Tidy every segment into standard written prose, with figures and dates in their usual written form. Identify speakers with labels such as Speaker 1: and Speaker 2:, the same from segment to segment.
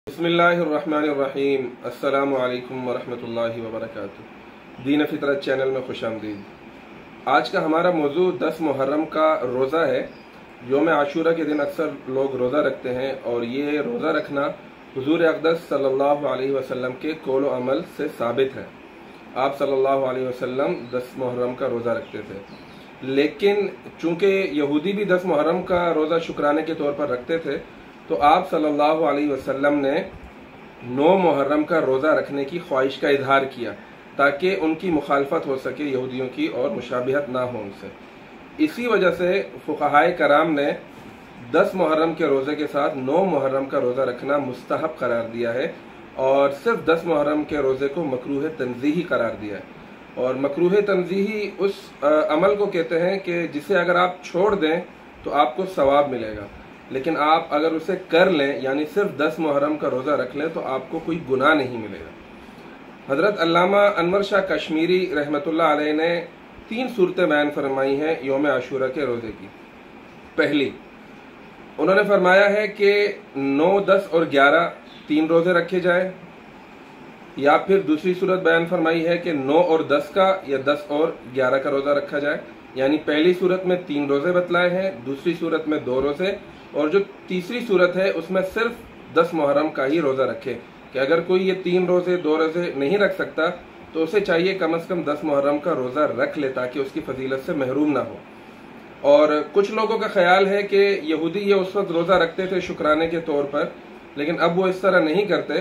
Speaker 1: बिस्मिल्लाहिर्रहमानिर्रहीम। अस्सलामु अलैकुम वरहमतुल्लाहि वबरकातुहू। दीन फितरत चैनल में खुशामदीद। आज का हमारा मौजू 10 मुहर्रम का रोज़ा है। यौम आशूरा के दिन अक्सर लोग रोज़ा रखते हैं और ये रोज़ा रखना हुजूर अक़दस सल्लल्लाहु अलैहि वसल्लम के कौल व अमल से साबित है। आप सल्लल्लाहु अलैहि वसल्लम 10 मुहर्रम का रोज़ा रखते थे, लेकिन चूंकि यहूदी भी 10 मुहर्रम का रोज़ा शुक्राने के तौर पर रखते थे, तो आप सल्लल्लाहु अलैहि वसल्लम ने 9 मुहर्रम का रोज़ा रखने की ख्वाहिश का इजहार किया ताकि उनकी मुखालफत हो सके यहूदियों की और मुशाबिहत ना हो उनसे। इसी वजह से फुक़हाए कराम ने 10 मुहर्रम के रोज़े के साथ 9 मुहर्रम का रोज़ा रखना मुस्तहब करार दिया है और सिर्फ 10 मुहर्रम के रोज़े को मकरूह तंज़ीही करार दिया है। और मकरूह तंज़ीही उस अमल को कहते हैं कि जिसे अगर आप छोड़ दें तो आपको सवाब मिलेगा, लेकिन आप अगर उसे कर लें यानी सिर्फ 10 मुहर्रम का रोज़ा रख लें तो आपको कोई गुनाह नहीं मिलेगा। हज़रत अल्लामा अनवर शाह कश्मीरी रहमतुल्लाह अलैह ने 3 सूरतें बयान फरमाई हैं यौम आशूरा के रोज़े की। पहली, उन्होंने फरमाया है कि 9, 10 और 11 3 रोज़े रखे जाए, या फिर दूसरी सूरत बयान फरमाई है कि 9 और 10 का या 10 और 11 का रोज़ा रखा जाए। यानी पहली सूरत में 3 रोज़े बतलाए हैं, दूसरी सूरत में 2 रोज़े, और जो तीसरी सूरत है उसमें सिर्फ 10 मुहर्रम का ही रोज़ा रखे। कि अगर कोई ये 3 रोज़े 2 रोज़े नहीं रख सकता तो उसे चाहिए कम से कम 10 मुहर्रम का रोज़ा रख ले ताकि उसकी फजीलत से महरूम ना हो। और कुछ लोगों का ख्याल है कि यहूदी ये उस वक्त रोज़ा रखते थे शुक्राने के तौर पर, लेकिन अब वो इस तरह नहीं करते।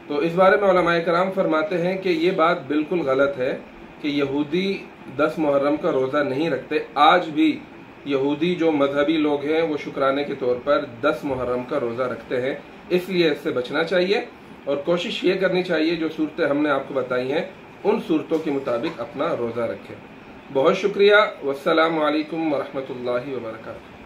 Speaker 1: तो इस बारे में उलमाए कराम फरमाते हैं कि ये बात बिल्कुल गलत है कि यहूदी 10 मुहर्रम का रोज़ा नहीं रखते। आज भी यहूदी जो मजहबी लोग हैं वो शुक्राने के तौर पर 10 मुहर्रम का रोज़ा रखते हैं। इसलिए इससे बचना चाहिए और कोशिश ये करनी चाहिए जो सूरतें हमने आपको बताई हैं उन सूरतों के मुताबिक अपना रोज़ा रखें। बहुत शुक्रिया। वस्सलामु अलैकुम वरहमतुल्लाहि वबरकातुहू।